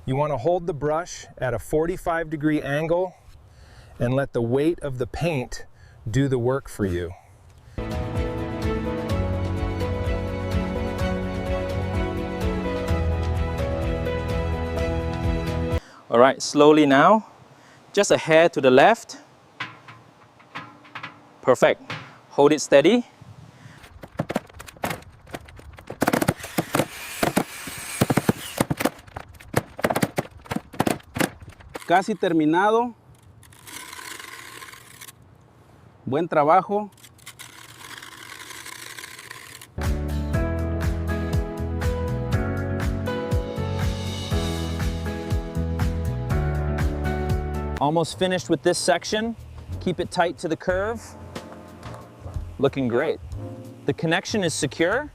You want to hold the brush at a 45-degree angle and let the weight of the paint do the work for you. All right, slowly now, just a hair to the left. Perfect. Hold it steady. Casi terminado. Buen trabajo. Almost finished with this section. Keep it tight to the curve. Looking great. The connection is secure.